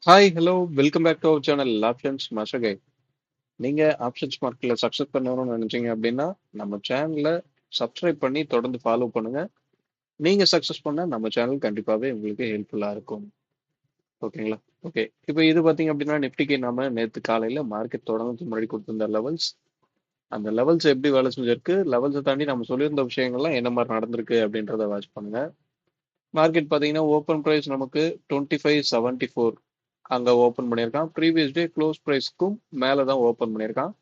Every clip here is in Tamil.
Hi hello welcome back to our channel options மசகை. நீங்க ஆப்ஷன்ஸ் மார்க்கெட்ல சக்ஸஸ் பண்ணணும்னு நினைச்சீங்க அப்படின்னா நம்ம சேனலை சப்ஸ்கிரைப் பண்ணி தொடர்ந்து ஃபாலோ பண்ணுங்க. நீங்க சக்ஸஸ் பண்ண நம்ம சேனல் கண்டிப்பாவே உங்களுக்கு ஹெல்ப்ஃபுல்லா இருக்கும். ஓகேங்களா? ஓகே, இப்போ இது பார்த்தீங்க அப்படின்னா நிஃப்டிக்கு நாம நேற்று காலையில மார்க்கெட் தொடர்ந்து முன்னாடி கொடுத்திருந்த லெவல்ஸ், அந்த லெவல்ஸ் எப்படி வேலை செஞ்சிருக்கு, லெவல்ஸை தாண்டி நம்ம சொல்லியிருந்த விஷயங்கள்லாம் என்ன மாதிரி நடந்திருக்கு அப்படின்றத வாட்ச் பண்ணுங்க. மார்க்கெட் பார்த்தீங்கன்னா ஓப்பன் ப்ரைஸ் நமக்கு 2574 அங்கே ஓப்பன் பண்ணியிருக்கான். ப்ரீவியஸ் டே க்ளோஸ் ப்ரைஸ்க்கும் மேலே தான் ஓப்பன் பண்ணியிருக்கான்.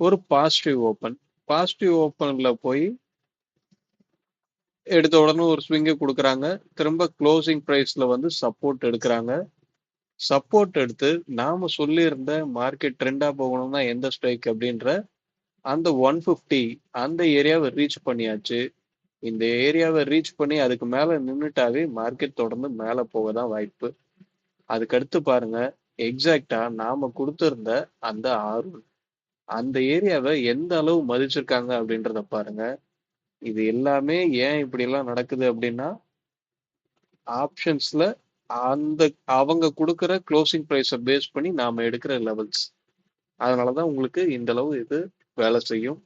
ஒரு பாசிட்டிவ் ஓப்பன். பாசிட்டிவ் ஓப்பனில் போய் எடுத்த உடனே ஒரு ஸ்விங்கை கொடுக்குறாங்க. திரும்ப க்ளோசிங் ப்ரைஸில் வந்து சப்போர்ட் எடுக்கிறாங்க. சப்போர்ட் எடுத்து நாம சொல்லியிருந்த மார்க்கெட் ட்ரெண்டாக போகணும்னா எந்த ஸ்ட்ரைக் அப்படின்ற அந்த 150 அந்த ஏரியாவை ரீச் பண்ணியாச்சு. இந்த ஏரியாவை ரீச் பண்ணி அதுக்கு மேலே நின்றுட்டாவே மார்க்கெட் தொடர்ந்து மேலே போக தான் வாய்ப்பு. அதுக்கடுத்து பாருங்க, எக்ஸாக்டா நாம கொடுத்திருந்த அந்த ஆர்வம் அந்த ஏரியாவை எந்த அளவு மதிச்சிருக்காங்க அப்படின்றத பாருங்க. இது எல்லாமே ஏன் இப்படி எல்லாம் நடக்குது அப்படின்னா ஆப்ஷன்ஸ்ல அந்த அவங்க கொடுக்கிற க்ளோசிங் ப்ரைஸை பேஸ் பண்ணி நாம எடுக்கிற லெவல்ஸ். அதனாலதான் உங்களுக்கு இந்த அளவு இது வேலை செய்யும்.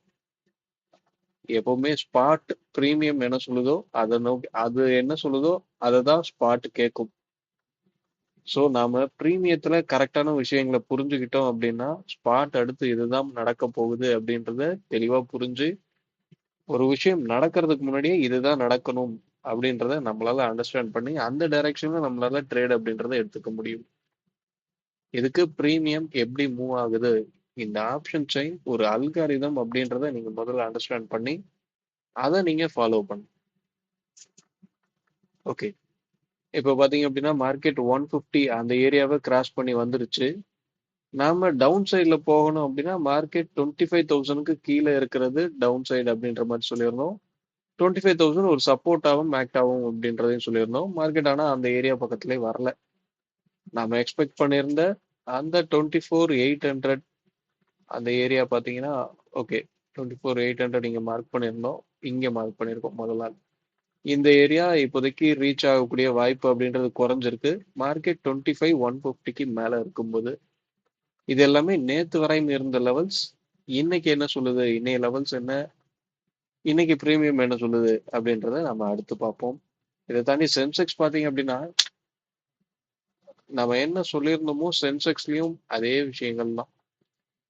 எப்பவுமே ஸ்பாட் பிரீமியம் என்ன சொல்லுதோ அதை நோக்கி, அது என்ன சொல்லுதோ அதை தான் ஸ்பாட் கேட்கும். ஸோ நாம பிரீமியத்துல கரெக்டான விஷயங்களை புரிஞ்சுக்கிட்டோம் அப்படின்னா ஸ்பாட் அடுத்து இதுதான் நடக்க போகுது அப்படின்றத தெளிவா புரிஞ்சு ஒரு விஷயம் நடக்கிறதுக்கு முன்னாடியே இதுதான் நடக்கணும் அப்படின்றத நம்மளால அண்டர்ஸ்டாண்ட் பண்ணி அந்த டைரக்ஷன்ல நம்மளால ட்ரேட் அப்படின்றத எடுத்துக்க முடியும். இதுக்கு பிரீமியம் எப்படி மூவ் ஆகுது, இந்த ஆப்ஷன் செயின் ஒரு அல்காரிதம் அப்படின்றத நீங்க முதல்ல அண்டர்ஸ்டாண்ட் பண்ணி அதை நீங்க ஃபாலோ பண்ணணும். ஓகே, இப்போ பாத்தீங்க அப்படின்னா மார்க்கெட் 150 அந்த ஏரியாவை கிராஸ் பண்ணி வந்துருச்சு. நாம டவுன் சைட்ல போகணும் அப்படின்னா மார்க்கெட் 25,000க்கு கீழே இருக்கிறது டவுன் சைடு அப்படின்ற மாதிரி சொல்லியிருந்தோம். 25,000 ஒரு சப்போர்ட்டாகவும் ஆக்ட் ஆகும் அப்படின்றதையும் சொல்லியிருந்தோம். மார்க்கெட் ஆனால் அந்த ஏரியா பக்கத்துலேயே வரல. நம்ம எக்ஸ்பெக்ட் பண்ணியிருந்த அந்த 24,800 அந்த ஏரியா பார்த்தீங்கன்னா ஓகே, 24,800 இங்கே மார்க் பண்ணியிருந்தோம், இங்கே மார்க் பண்ணியிருக்கோம் முதல் நாள். இந்த ஏரியா இப்போதைக்கு ரீச் ஆகக்கூடிய வாய்ப்பு அப்படின்றது குறைஞ்சிருக்கு. மார்க்கெட் 25,150க்கு மேலே இருக்கும்போது இது எல்லாமே நேத்து வரையும் இருந்த லெவல்ஸ். இன்னைக்கு என்ன சொல்லுது, இன்னைய லெவல்ஸ் என்ன, இன்னைக்கு பிரீமியம் என்ன சொல்லுது அப்படின்றத நம்ம அடுத்து பார்ப்போம். இதை தாண்டி சென்செக்ஸ் பார்த்தீங்க அப்படின்னா நம்ம என்ன சொல்லியிருந்தோமோ சென்செக்ஸ்லயும் அதே விஷயங்கள் தான்.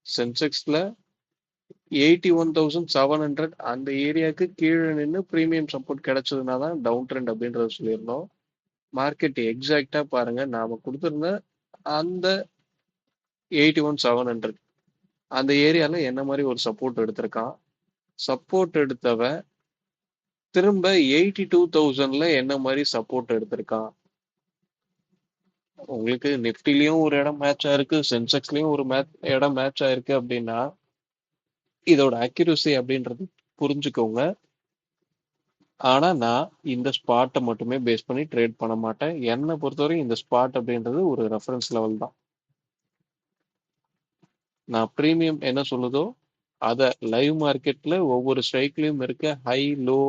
சென்செக்ஸ்ல 81,700 அந்த ஏரியாவுக்கு கீழே நின்று பிரீமியம் சப்போர்ட் கிடைச்சதுனா தான் டவுன் ட்ரெண்ட் அப்படின்றத சொல்லியிருந்தோம். மார்க்கெட் எக்ஸாக்டா பாருங்க, நாம கொடுத்திருந்த அந்த 81,700 அந்த ஏரியால என்ன மாதிரி ஒரு சப்போர்ட் எடுத்திருக்கான். சப்போர்ட் எடுத்தவன் திரும்ப 82,000ல என்ன மாதிரி சப்போர்ட் எடுத்திருக்கான். உங்களுக்கு நிப்டிலயும் ஒரு இடம் மேட்ச் ஆயிருக்கு, சென்செக்ஸ்லயும் ஒரு இடம் மேட்ச் ஆயிருக்கு அப்படின்னா இதோட அக்யூரசி அப்படின்றது புரிஞ்சுக்கோங்க. ஆனா நான் இந்த ஸ்பாட்டை மட்டுமே பேஸ் பண்ணி ட்ரேட் பண்ண மாட்டேன். என்னை பொறுத்தவரை இந்த ஸ்பாட் அப்படின்றது ஒரு ரெஃபரன்ஸ் லெவல் தான். நான் ப்ரீமியம் என்ன சொல்லுதோ அதை லைவ் மார்க்கெட்ல ஒவ்வொரு ஸ்ட்ரைக்லயும் இருக்க ஹை லோ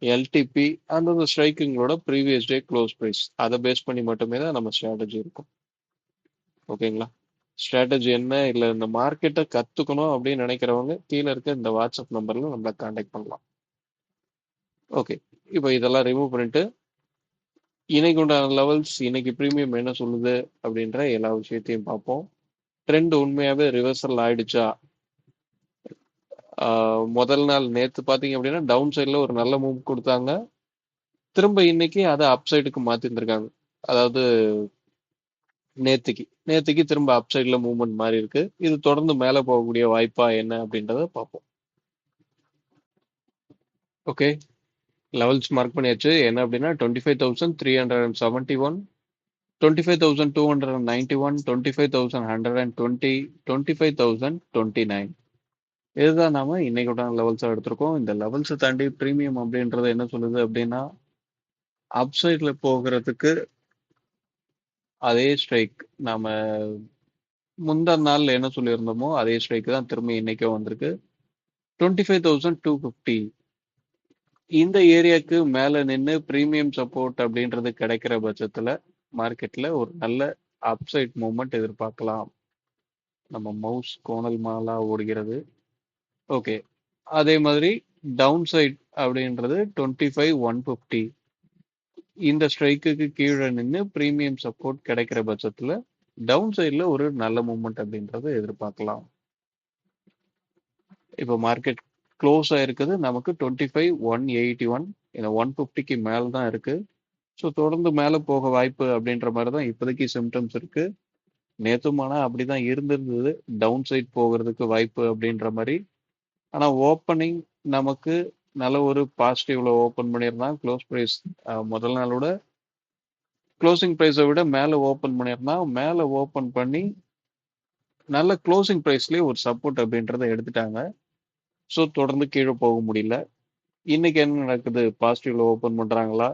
எல்டிபி அந்தந்த ஸ்ட்ரைக்குங்களோட ப்ரீவியஸ் டே க்ளோஸ் ப்ரைஸ் அதை பேஸ் பண்ணி மட்டுமே தான் நம்ம ஸ்ட்ராட்டஜி இருக்கும். ஓகேங்களா? ஸ்ட்ராட்டஜி என்ன இல்லை இந்த மார்க்கெட்டை கற்றுக்கணும் அப்படின்னு நினைக்கிறவங்க கீழே இருக்க இந்த வாட்ஸ்அப் நம்பரில் நம்மளை காண்டாக்ட் பண்ணலாம். ஓகே, இப்போ இதெல்லாம் ரிமூவ் பண்ணிட்டு இன்னைக்கு உண்டான லெவல்ஸ், இன்னைக்கு ப்ரீமியம் என்ன சொல்லுது அப்படின்ற எல்லா விஷயத்தையும் பார்ப்போம். ட்ரெண்ட் உண்மையாகவே ரிவர்சல் ஆயிடுச்சா? முதல் நாள் நேற்று பார்த்தீங்க அப்படின்னா டவுன் சைடில் ஒரு நல்ல மூவ் கொடுத்தாங்க. திரும்ப இன்னைக்கு அதை அப் சைடுக்கு மாற்றிருந்துருக்காங்க. அதாவது நேத்துக்கு திரும்ப அப் சைடில் மூவ்மெண்ட் மாறி இருக்கு. இது தொடர்ந்து மேலே போகக்கூடிய வாய்ப்பா என்ன அப்படின்றத பார்ப்போம். ஓகே, லெவல்ஸ் மார்க் பண்ணியாச்சு. என்ன அப்படின்னா 25,371, 25,291, 25,120, 25,029. இதுதான் நாம இன்னைக்கு லெவல்ஸா எடுத்திருக்கோம். இந்த லெவல்ஸை தாண்டி பிரீமியம் அப்படின்றது என்ன சொல்லுது அப்படின்னா அப் சைட்ல போகிறதுக்கு அதே ஸ்ட்ரைக் நாம முந்தா நாள் என்ன சொல்லியிருந்தோமோ அதே ஸ்ட்ரைக் தான் திரும்ப இன்னைக்கே வந்திருக்கு. 25,250 இந்த ஏரியாவுக்கு மேல நின்று பிரீமியம் சப்போர்ட் அப்படின்றது கிடைக்கிற பட்சத்துல மார்க்கெட்ல ஒரு நல்ல அப்சைட் மூவ்மெண்ட் எதிர்பார்க்கலாம். நம்ம மவுஸ் கோணல் மாலா ஓடுகிறது. ஓகே. அதே மாதிரி டவுன் சைட் அப்படின்றது 25,150. இந்த ஸ்ட்ரைக்குக்கு கீழே நின்று பிரீமியம் சப்போர்ட் கிடைக்கிற பட்சத்துல டவுன் சைட்ல ஒரு நல்ல மூவ்மெண்ட் அப்படின்றத எதிர்பார்க்கலாம். இப்போ மார்க்கெட் க்ளோஸ் ஆயிருக்குது நமக்கு 25,181. இந்த 150க்கு மேல தான் இருக்கு. ஸோ தொடர்ந்து மேலே போக வாய்ப்பு அப்படின்ற மாதிரி தான் இப்போதைக்கு சிம்டம்ஸ் இருக்கு. நேத்துமானா அப்படிதான் இருந்திருந்தது, டவுன் சைட் போகிறதுக்கு வாய்ப்பு அப்படின்ற மாதிரி. ஆனா ஓப்பனிங் நமக்கு நல்ல ஒரு பாசிட்டிவ்ல ஓப்பன் பண்ணியிருந்தான். க்ளோஸ் ப்ரைஸ் முதல் நாளோட க்ளோசிங் ப்ரைஸை விட மேலே ஓப்பன் பண்ணியிருந்தான். மேலே ஓப்பன் பண்ணி நல்ல க்ளோசிங் ப்ரைஸ்லேயே ஒரு சப்போர்ட் அப்படின்றத எடுத்துட்டாங்க. ஸோ தொடர்ந்து கீழே போக முடியல. இன்னைக்கு என்ன நடக்குது? பாசிட்டிவ்ல ஓப்பன் பண்றாங்களா?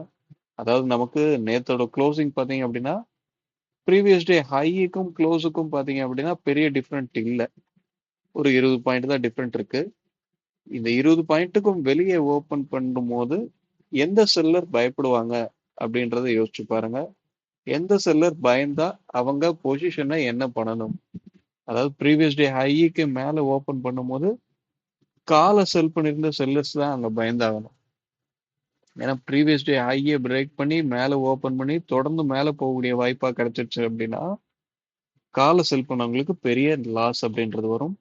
அதாவது நமக்கு நேத்தோட க்ளோசிங் பார்த்தீங்க அப்படின்னா ப்ரீவியஸ் டே ஹைக்கும் க்ளோஸுக்கும் பார்த்தீங்க அப்படின்னா பெரிய டிஃப்ரெண்ட் இல்லை. ஒரு 20 பாயிண்ட் தான் டிஃப்ரெண்ட் இருக்கு. இந்த 20 பாயிண்ட்டுக்கும் வெளியே ஓப்பன் பண்ணும்போது எந்த செல்லர் பயப்படுவாங்க அப்படின்றத யோசிச்சு பாருங்க. எந்த செல்லர் பயந்தா அவங்க பொசிஷனை என்ன பண்ணணும்? அதாவது ப்ரீவியஸ் டே ஹைக்கு மேல ஓப்பன் பண்ணும்போது காலை செல் பண்ணியிருந்த செல்லர்ஸ் தான் அங்க பயந்தாகணும். ஏன்னா ப்ரீவியஸ் டே ஹையை பிரேக் பண்ணி மேல ஓப்பன் பண்ணி தொடர்ந்து மேல போகக்கூடிய வாய்ப்பா கிடைச்சிருச்சு அப்படின்னா காலை செல் பண்ணவங்களுக்கு பெரிய லாஸ் அப்படின்றது வரும்.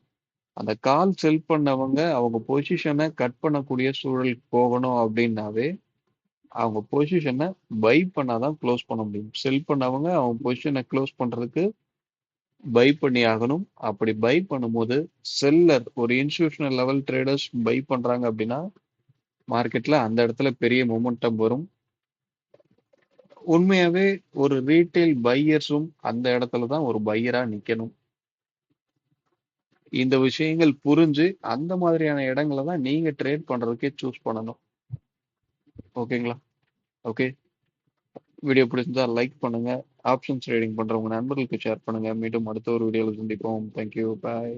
அந்த கால் செல் பண்ணவங்க அவங்க பொசிஷனை கட் பண்ணக்கூடிய சூழலுக்கு போகணும் அப்படின்னாவே அவங்க பொசிஷனை பை பண்ணாதான் க்ளோஸ் பண்ண முடியும். செல் பண்ணவங்க அவங்க பொசிஷனை க்ளோஸ் பண்றதுக்கு பை பண்ணி ஆகணும். அப்படி பை பண்ணும்போது செல்லர் ஒரு இன்ஸ்டிடியூஷனல் லெவல் ட்ரேடர்ஸ் பை பண்றாங்க அப்படின்னா மார்க்கெட்ல அந்த இடத்துல பெரிய மொமெண்டம் வரும். உண்மையாவே ஒரு ரீட்டைல் பையர்ஸும் அந்த இடத்துல தான் ஒரு பையரா நிக்கணும். இந்த விஷயங்கள் புரிஞ்சு அந்த மாதிரியான இடங்களை தான் நீங்க ட்ரேட் பண்றதுக்கே சூஸ் பண்ணணும். ஓகேங்களா? ஓகே. வீடியோ பிடிச்சிருந்தா லைக் பண்ணுங்க. ஆப்ஷன்ஸ் ட்ரேடிங் பண்ற உங்க நண்பர்களுக்கு ஷேர் பண்ணுங்க. மீண்டும் அடுத்த ஒரு வீடியோவில் சந்திப்போம். தேங்க்யூ. பாய்.